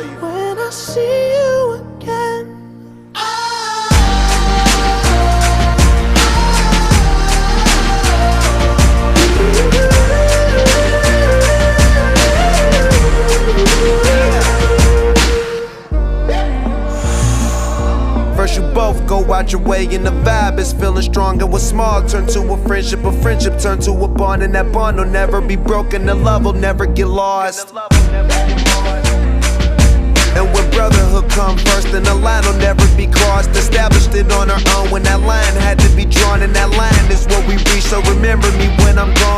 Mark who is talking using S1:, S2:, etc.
S1: when I see you again.
S2: First you both go out your way and the vibe is feeling strong, and what's small turn to a friendship turn to a bond, and that bond will never be broken, the love will never get lost. And when brotherhood come first, then the line will never be crossed. Established it on our own when that line had to be drawn, and that line is what we reach, so remember me when I'm gone.